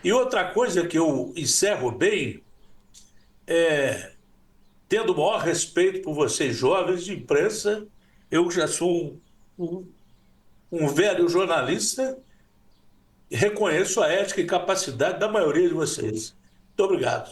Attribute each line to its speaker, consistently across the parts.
Speaker 1: E outra coisa que eu encerro bem, tendo o maior respeito por vocês jovens de imprensa, eu já sou um velho jornalista e reconheço a ética e capacidade da maioria de vocês. Muito obrigado.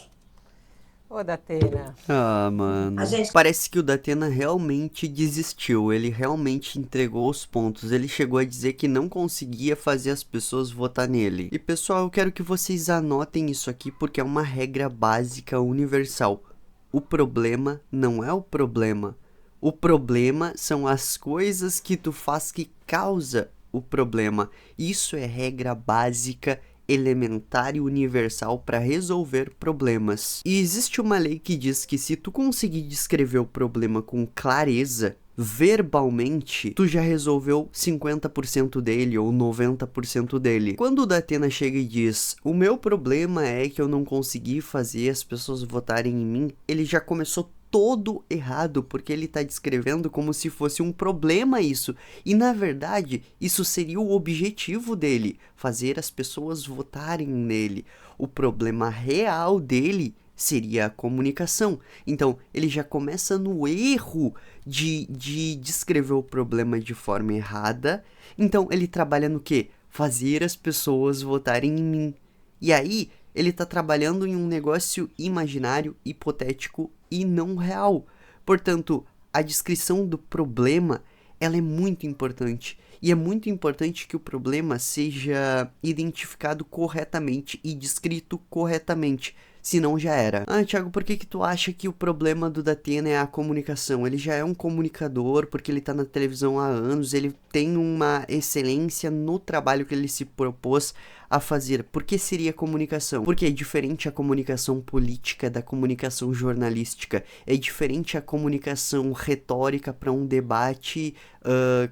Speaker 2: Ô, Datena.
Speaker 3: Ah,
Speaker 2: A
Speaker 3: mano.
Speaker 2: gente.
Speaker 3: Parece que o Datena realmente desistiu. Ele realmente entregou os pontos. Ele chegou a dizer que não conseguia fazer as pessoas votar nele. E pessoal, eu quero que vocês anotem isso aqui porque é uma regra básica universal. O problema não é o problema. O problema são as coisas que tu faz que causa o problema. Isso é regra básica, elementar e universal para resolver problemas. E existe uma lei que diz que se tu conseguir descrever o problema com clareza, verbalmente, tu já resolveu 50% dele ou 90% dele. Quando o Datena chega e diz, o meu problema é que eu não consegui fazer as pessoas votarem em mim, ele já começou todo errado, porque ele está descrevendo como se fosse um problema isso. E na verdade, isso seria o objetivo dele, fazer as pessoas votarem nele. O problema real dele seria a comunicação. Então, ele já começa no erro de descrever o problema de forma errada. Então, ele trabalha no quê? Fazer as pessoas votarem em mim. E aí, ele está trabalhando em um negócio imaginário, hipotético e não real. Portanto, a descrição do problema, ela é muito importante. E é muito importante que o problema seja identificado corretamente e descrito corretamente. Senão já era. Ah, Thiago, por que tu acha que o problema do Datena é a comunicação? Ele já é um comunicador, porque ele tá na televisão há anos, ele tem uma excelência no trabalho que ele se propôs a fazer. Por que seria comunicação? Porque é diferente a comunicação política da comunicação jornalística. É diferente a comunicação retórica para um debate,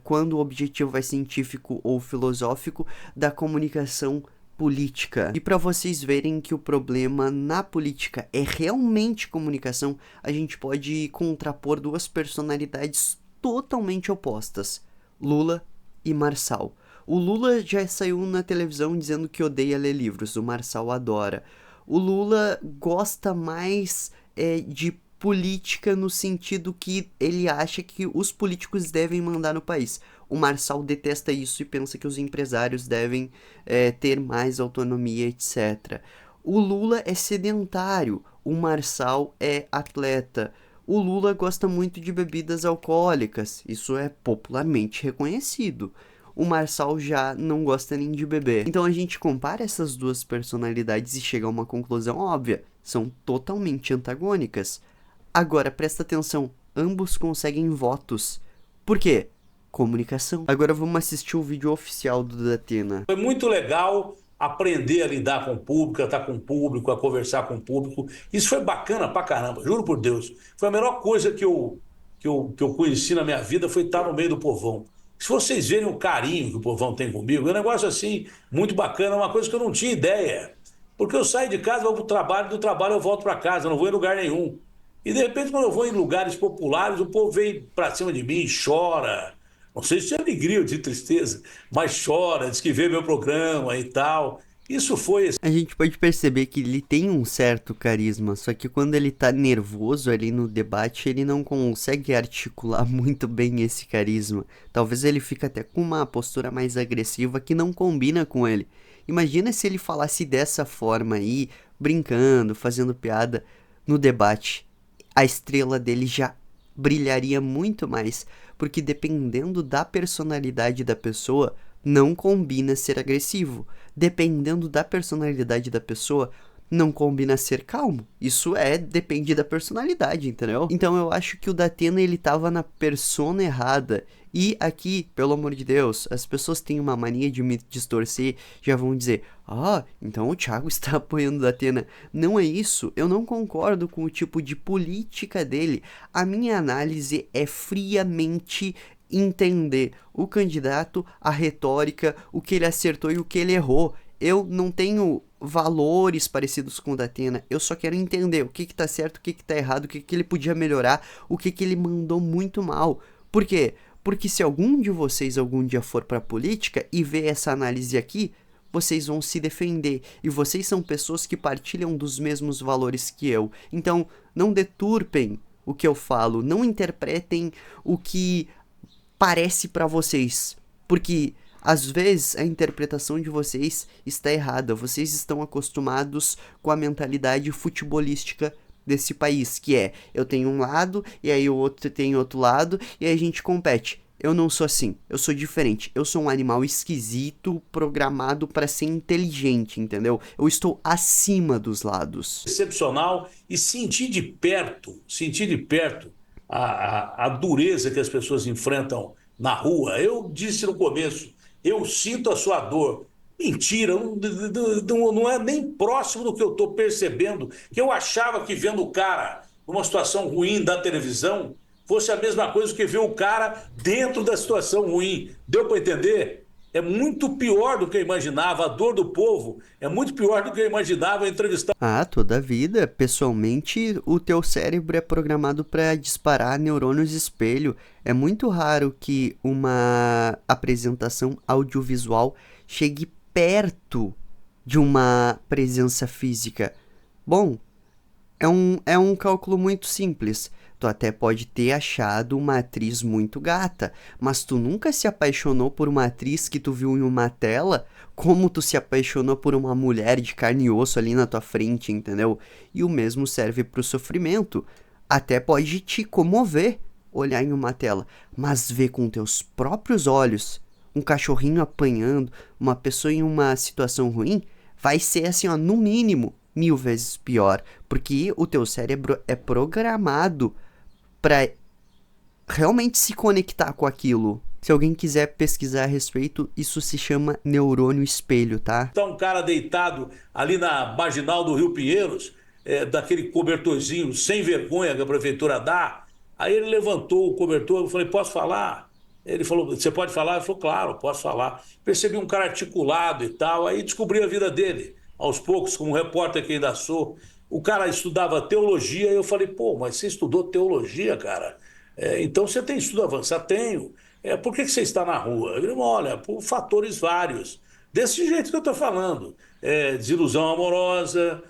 Speaker 3: quando o objetivo é científico ou filosófico, da comunicação política. E para vocês verem que o problema na política é realmente comunicação, a gente pode contrapor duas personalidades totalmente opostas: Lula e Marçal. O Lula já saiu na televisão dizendo que odeia ler livros, o Marçal adora. O Lula gosta mais de política no sentido que ele acha que os políticos devem mandar no país. O Marçal detesta isso e pensa que os empresários devem ter mais autonomia, etc. O Lula é sedentário, o Marçal é atleta. O Lula gosta muito de bebidas alcoólicas, isso é popularmente reconhecido. O Marçal já não gosta nem de beber. Então a gente compara essas duas personalidades e chega a uma conclusão óbvia: são totalmente antagônicas. Agora presta atenção, ambos conseguem votos. Por quê? Comunicação. Agora vamos assistir o vídeo oficial do Datena.
Speaker 1: Foi muito legal aprender a lidar com o público, a estar com o público, a conversar com o público. Isso foi bacana pra caramba, juro por Deus. Foi a melhor coisa que eu conheci na minha vida, foi estar no meio do povão. Se vocês verem o carinho que o povão tem comigo, é um negócio assim, muito bacana, uma coisa que eu não tinha ideia. Porque eu saio de casa, vou para o trabalho, do trabalho eu volto para casa, eu não vou em lugar nenhum. E de repente, quando eu vou em lugares populares, o povo vem para cima de mim, chora. Não sei se de alegria ou de tristeza, mas chora, diz que vê meu programa e tal. Isso foi
Speaker 3: A gente pode perceber que ele tem um certo carisma, só que quando ele tá nervoso ali no debate, ele não consegue articular muito bem esse carisma. Talvez ele fique até com uma postura mais agressiva que não combina com ele. Imagina se ele falasse dessa forma aí, brincando, fazendo piada no debate. A estrela dele já brilharia muito mais, porque dependendo da personalidade da pessoa, não combina ser agressivo. Dependendo da personalidade da pessoa, não combina ser calmo. Isso depende da personalidade, entendeu? Então eu acho que o Datena ele tava na persona errada. E aqui, pelo amor de Deus, as pessoas têm uma mania de me distorcer, já vão dizer: "Ah, então o Thiago está apoiando o Datena". Não é isso, eu não concordo com o tipo de política dele. A minha análise é friamente entender o candidato, a retórica, o que ele acertou e o que ele errou. Eu não tenho valores parecidos com o Datena, eu só quero entender o que tá certo, o que tá errado, o que ele podia melhorar, o que ele mandou muito mal. Por quê? Porque se algum de vocês algum dia for pra política e ver essa análise aqui, vocês vão se defender. E vocês são pessoas que partilham dos mesmos valores que eu. Então, não deturpem o que eu falo, não interpretem o que parece pra vocês, porque às vezes a interpretação de vocês está errada. Vocês estão acostumados com a mentalidade futebolística desse país, que é, eu tenho um lado e aí o outro tem outro lado e aí a gente compete. Eu não sou assim, eu sou diferente, eu sou um animal esquisito, programado para ser inteligente, entendeu? Eu estou acima dos lados.
Speaker 1: Excepcional, e sentir de perto a dureza que as pessoas enfrentam na rua. Eu disse no começo, eu sinto a sua dor. Mentira, não é nem próximo do que eu estou percebendo, que eu achava que vendo o cara numa situação ruim da televisão fosse a mesma coisa que ver o cara dentro da situação ruim. Deu para entender? É muito pior do que eu imaginava. A dor do povo é muito pior do que eu imaginava entrevistar.
Speaker 3: Ah, toda a vida. Pessoalmente, o teu cérebro é programado para disparar neurônios espelho. É muito raro que uma apresentação audiovisual chegue perto de uma presença física. Bom, é um cálculo muito simples. Tu até pode ter achado uma atriz muito gata, mas tu nunca se apaixonou por uma atriz que tu viu em uma tela, como tu se apaixonou por uma mulher de carne e osso ali na tua frente, entendeu? E o mesmo serve pro sofrimento. Até pode te comover olhar em uma tela, mas ver com teus próprios olhos um cachorrinho apanhando, uma pessoa em uma situação ruim, vai ser assim, ó, no mínimo 1000 vezes pior, porque o teu cérebro é programado para realmente se conectar com aquilo. Se alguém quiser pesquisar a respeito, isso se chama neurônio espelho, tá?
Speaker 1: Tá um cara deitado ali na marginal do Rio Pinheiros, daquele cobertorzinho sem vergonha que a prefeitura dá. Aí ele levantou o cobertor, eu falei, posso falar? Ele falou, você pode falar? Ele falou, claro, posso falar. Percebi um cara articulado e tal, aí descobri a vida dele, aos poucos, como repórter que ainda sou. O cara estudava teologia e eu falei, pô, mas você estudou teologia, cara? Então você tem estudo avançado? Tenho. Por que você está na rua? Ele, olha, por fatores vários. Desse jeito que eu estou falando. Desilusão amorosa,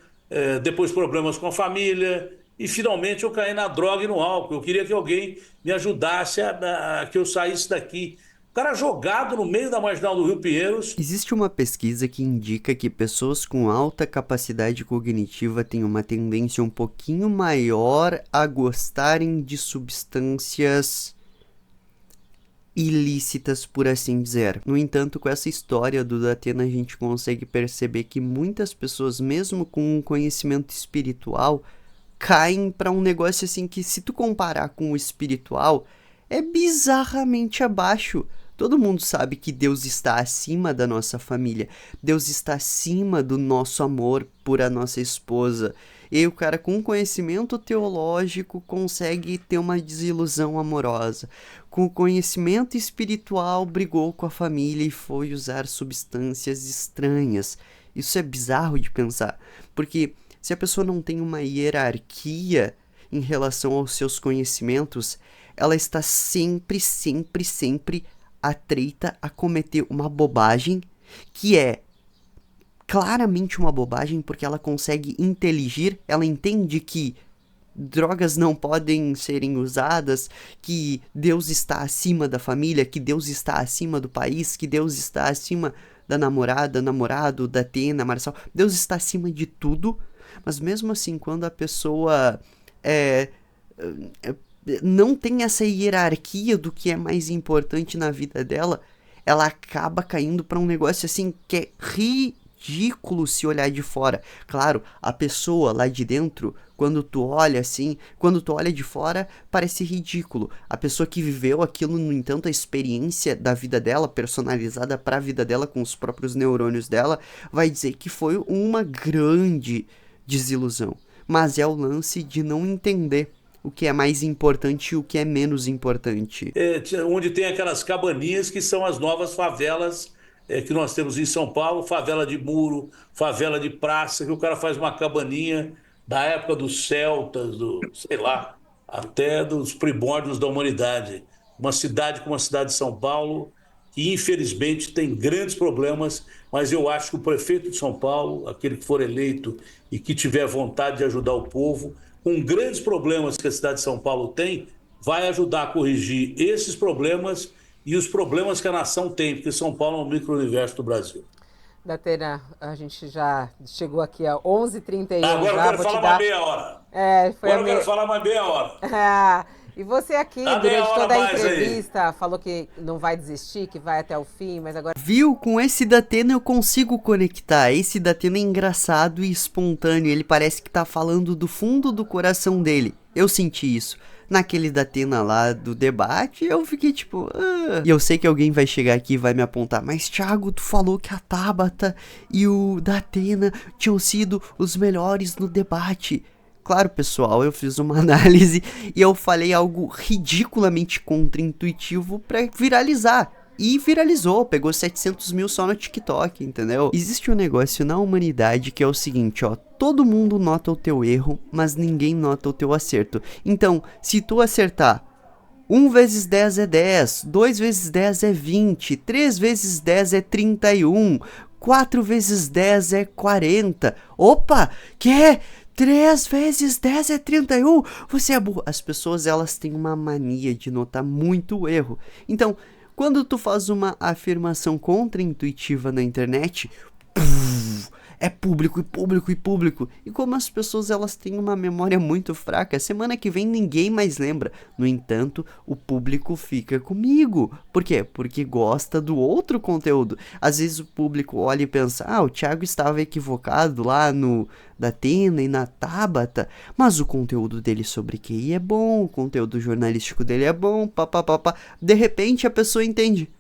Speaker 1: depois problemas com a família, e finalmente eu caí na droga e no álcool. Eu queria que alguém me ajudasse a que eu saísse daqui. O cara jogado no meio da marginal do Rio Pinheiros.
Speaker 3: Existe uma pesquisa que indica que pessoas com alta capacidade cognitiva têm uma tendência um pouquinho maior a gostarem de substâncias ilícitas, por assim dizer. No entanto, com essa história do Datena, a gente consegue perceber que muitas pessoas, mesmo com um conhecimento espiritual, caem para um negócio assim que, se tu comparar com o espiritual, é bizarramente abaixo. Todo mundo sabe que Deus está acima da nossa família. Deus está acima do nosso amor por a nossa esposa. E o cara com conhecimento teológico consegue ter uma desilusão amorosa. Com conhecimento espiritual brigou com a família e foi usar substâncias estranhas. Isso é bizarro de pensar, porque se a pessoa não tem uma hierarquia em relação aos seus conhecimentos, ela está sempre atreita a cometer uma bobagem que é claramente uma bobagem, porque ela consegue inteligir, ela entende que drogas não podem serem usadas, que Deus está acima da família, que Deus está acima do país, que Deus está acima da namorada, namorado, da Atena, Marçal. Deus está acima de tudo, mas mesmo assim, quando a pessoa não tem essa hierarquia do que é mais importante na vida dela, ela acaba caindo para um negócio assim que é ridículo se olhar de fora. Claro, a pessoa lá de dentro, quando tu olha assim, quando tu olha de fora, parece ridículo. A pessoa que viveu aquilo, no entanto, a experiência da vida dela, personalizada para a vida dela, com os próprios neurônios dela, vai dizer que foi uma grande desilusão. Mas é o lance de não entender o que é mais importante e o que é menos importante.
Speaker 1: Onde tem aquelas cabaninhas que são as novas favelas que nós temos em São Paulo, favela de muro, favela de praça, que o cara faz uma cabaninha da época dos celtas, sei lá, até dos primórdios da humanidade. Uma cidade como a cidade de São Paulo que infelizmente tem grandes problemas, mas eu acho que o prefeito de São Paulo, aquele que for eleito e que tiver vontade de ajudar o povo, com grandes problemas que a cidade de São Paulo tem, vai ajudar a corrigir esses problemas e os problemas que a nação tem, porque São Paulo é um micro-universo do Brasil.
Speaker 2: Datena, a gente já chegou aqui a 11h31
Speaker 1: Agora eu
Speaker 2: já,
Speaker 1: quero
Speaker 2: vou te
Speaker 1: falar mais
Speaker 2: dar...
Speaker 1: meia hora.
Speaker 2: Foi a
Speaker 1: Agora eu quero falar mais meia hora.
Speaker 2: Ah, e você aqui,
Speaker 1: Dá meia
Speaker 2: durante
Speaker 1: hora
Speaker 2: toda a
Speaker 1: mais aí.
Speaker 2: entrevista, falou que não vai desistir, que vai até o fim, mas agora...
Speaker 3: Viu? Com esse Datena eu consigo conectar. Esse Datena é engraçado e espontâneo. Ele parece que tá falando do fundo do coração dele. Eu senti isso. Naquele Datena lá do debate, eu fiquei tipo... E eu sei que alguém vai chegar aqui e vai me apontar. Mas Thiago, tu falou que a Tabata e o Datena tinham sido os melhores no debate. Claro, pessoal, eu fiz uma análise e eu falei algo ridiculamente contraintuitivo pra viralizar. E viralizou, pegou 700 mil só no TikTok, entendeu? Existe um negócio na humanidade que é o seguinte, ó. Todo mundo nota o teu erro, mas ninguém nota o teu acerto. Então, se tu acertar 1 vezes 10 é 10, 2 vezes 10 é 20, 3 vezes 10 é 31, 4 vezes 10 é 40. Opa, que é? 3 vezes 10 é 31. Você é burro. As pessoas, elas têm uma mania de notar muito o erro. Então, quando tu faz uma afirmação contraintuitiva na internet, é público e público e público. E como as pessoas, elas têm uma memória muito fraca, semana que vem ninguém mais lembra. No entanto, o público fica comigo. Por quê? Porque gosta do outro conteúdo. Às vezes o público olha e pensa, o Thiago estava equivocado lá no Datena e na Tabata, mas o conteúdo dele sobre QI é bom, o conteúdo jornalístico dele é bom, papapá. De repente a pessoa entende,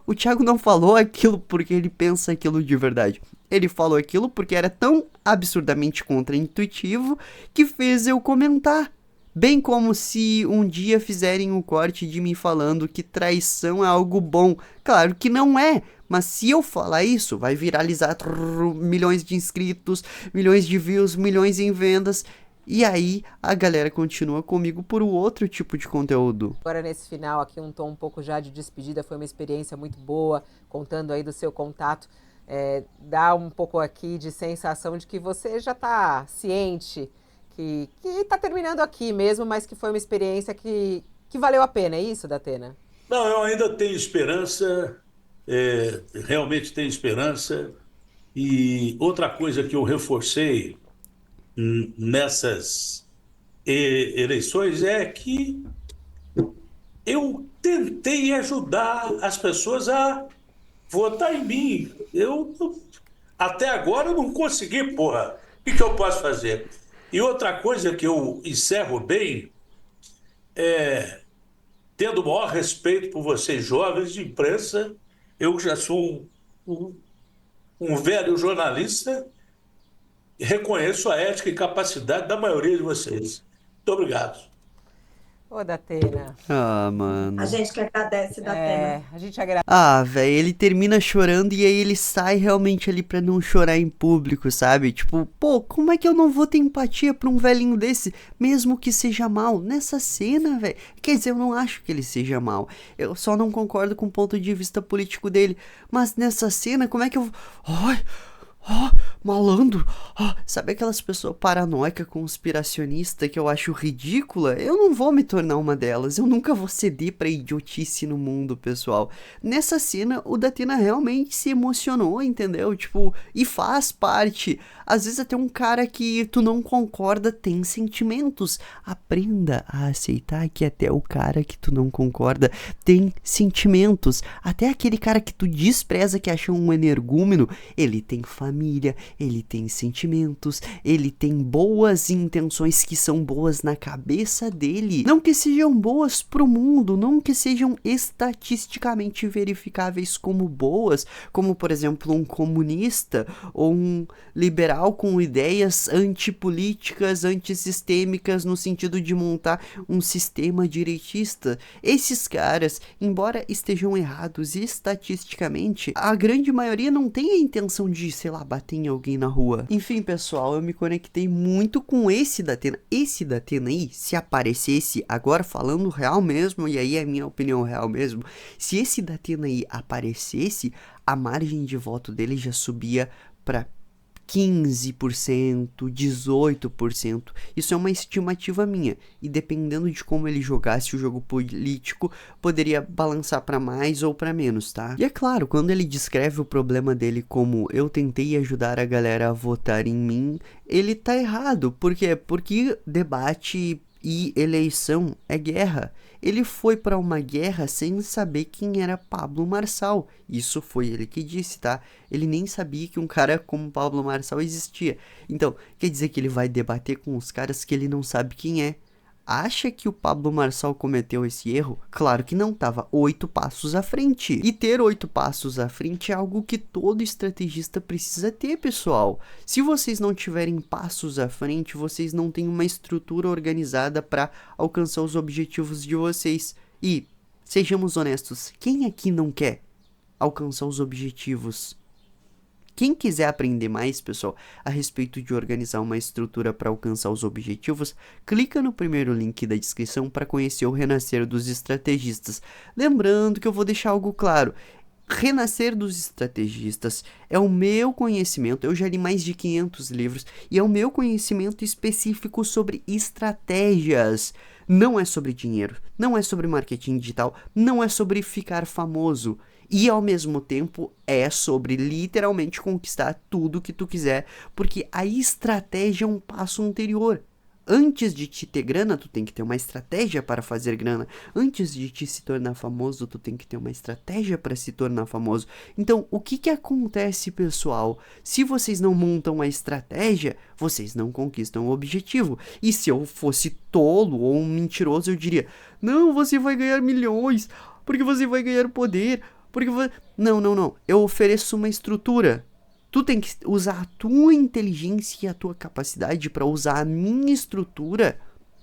Speaker 3: o Thiago não falou aquilo porque ele pensa aquilo de verdade. Ele falou aquilo porque era tão absurdamente contraintuitivo que fez eu comentar. Bem como se um dia fizerem um corte de mim falando que traição é algo bom. Claro que não é, mas se eu falar isso, vai viralizar milhões de inscritos, milhões de views, milhões em vendas. E aí a galera continua comigo por outro tipo de conteúdo.
Speaker 2: Agora nesse final aqui, um tom um pouco já de despedida, foi uma experiência muito boa, contando aí do seu contato. Dá um pouco aqui de sensação de que você já está ciente que está terminando aqui mesmo, mas que foi uma experiência que valeu a pena, é isso, Datena?
Speaker 1: Não, eu ainda tenho esperança, realmente tenho esperança. E outra coisa que eu reforcei nessas eleições é que eu tentei ajudar as pessoas a votar em mim. Até agora eu não consegui, porra. O que eu posso fazer? E outra coisa que eu encerro bem tendo o maior respeito por vocês jovens de imprensa. Eu já sou um velho jornalista e reconheço a ética e capacidade da maioria de vocês. Muito obrigado.
Speaker 2: Ô, Datena.
Speaker 3: Mano.
Speaker 4: A gente que agradece, Datena.
Speaker 2: A gente agradece.
Speaker 3: Velho, ele termina chorando e aí ele sai realmente ali pra não chorar em público, sabe? Tipo, pô, como é que eu não vou ter empatia pra um velhinho desse, mesmo que seja mal? Nessa cena, velho. Quer dizer, eu não acho que ele seja mal. Eu só não concordo com o ponto de vista político dele. Mas nessa cena, como é que eu... Ai... malandro, sabe aquelas pessoas paranoicas, conspiracionista que eu acho ridícula? Eu não vou me tornar uma delas, eu nunca vou ceder pra idiotice no mundo, pessoal. Nessa cena, o Datena realmente se emocionou, entendeu? Tipo, e faz parte. Às vezes até um cara que tu não concorda tem sentimentos. Aprenda a aceitar que até o cara que tu não concorda tem sentimentos. Até aquele cara que tu despreza, que acha um energúmeno, ele tem família, ele tem sentimentos, ele tem boas intenções que são boas na cabeça dele. Não que sejam boas pro mundo, não que sejam estatisticamente verificáveis como boas, como por exemplo um comunista ou um liberal radical com ideias antipolíticas, antissistêmicas, no sentido de montar um sistema direitista. Esses caras, embora estejam errados estatisticamente, a grande maioria não tem a intenção de, sei lá, bater em alguém na rua. Enfim, pessoal, eu me conectei muito com esse Datena. Esse Datena aí, se aparecesse, agora falando real mesmo, e aí é minha opinião real mesmo, se esse Datena aí aparecesse, a margem de voto dele já subia para 15%, 18%. Isso é uma estimativa minha. E dependendo de como ele jogasse o jogo político, poderia balançar para mais ou para menos, tá? E é claro, quando ele descreve o problema dele como eu tentei ajudar a galera a votar em mim, ele tá errado. Por quê? Porque debate e eleição é guerra. Ele foi para uma guerra sem saber quem era Pablo Marçal. Isso foi ele que disse, tá? Ele nem sabia que um cara como Pablo Marçal existia. Então, quer dizer que ele vai debater com os caras que ele não sabe quem é. Acha que o Pablo Marçal cometeu esse erro? Claro que não, tava 8 passos à frente. E ter 8 passos à frente é algo que todo estrategista precisa ter, pessoal. Se vocês não tiverem passos à frente, vocês não têm uma estrutura organizada para alcançar os objetivos de vocês. E, sejamos honestos, quem aqui não quer alcançar os objetivos? Quem quiser aprender mais, pessoal, a respeito de organizar uma estrutura para alcançar os objetivos, clica no primeiro link da descrição para conhecer o Renascer dos Estrategistas. Lembrando que eu vou deixar algo claro. Renascer dos Estrategistas é o meu conhecimento, eu já li mais de 500 livros, e é o meu conhecimento específico sobre estratégias. Não é sobre dinheiro, não é sobre marketing digital, não é sobre ficar famoso. E ao mesmo tempo é sobre literalmente conquistar tudo que tu quiser, porque a estratégia é um passo anterior. Antes de te ter grana, tu tem que ter uma estratégia para fazer grana. Antes de te se tornar famoso, tu tem que ter uma estratégia para se tornar famoso. Então, o que acontece, pessoal? Se vocês não montam a estratégia, vocês não conquistam o objetivo. E se eu fosse tolo ou um mentiroso, eu diria: não, você vai ganhar milhões, porque você vai ganhar poder. Porque não. Eu ofereço uma estrutura. Tu tem que usar a tua inteligência e a tua capacidade para usar a minha estrutura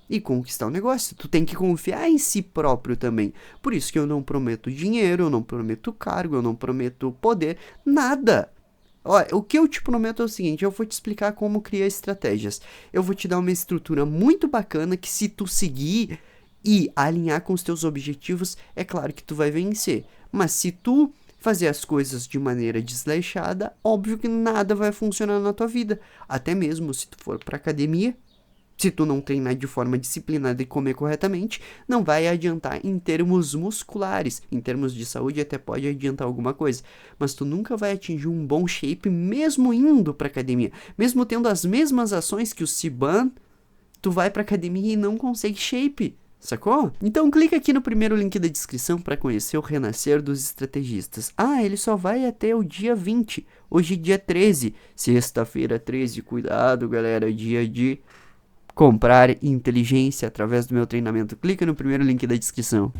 Speaker 3: e conquistar o negócio. Tu tem que confiar em si próprio também. Por isso que eu não prometo dinheiro, eu não prometo cargo, eu não prometo poder, nada. Olha, o que eu te prometo é o seguinte: eu vou te explicar como criar estratégias. Eu vou te dar uma estrutura muito bacana que, se tu seguir e alinhar com os teus objetivos, é claro que tu vai vencer. Mas se tu fazer as coisas de maneira desleixada, óbvio que nada vai funcionar na tua vida. Até mesmo se tu for pra academia, se tu não treinar de forma disciplinada e comer corretamente, não vai adiantar em termos musculares. Em termos de saúde até pode adiantar alguma coisa, mas tu nunca vai atingir um bom shape mesmo indo pra academia. Mesmo tendo as mesmas ações que o Siban, tu vai pra academia e não consegue shape. Sacou? Então clica aqui no primeiro link da descrição para conhecer o Renascer dos Estrategistas. Ah, ele só vai até o dia 20. Hoje dia 13. Sexta-feira 13. Cuidado, galera. Dia de comprar inteligência através do meu treinamento. Clica no primeiro link da descrição.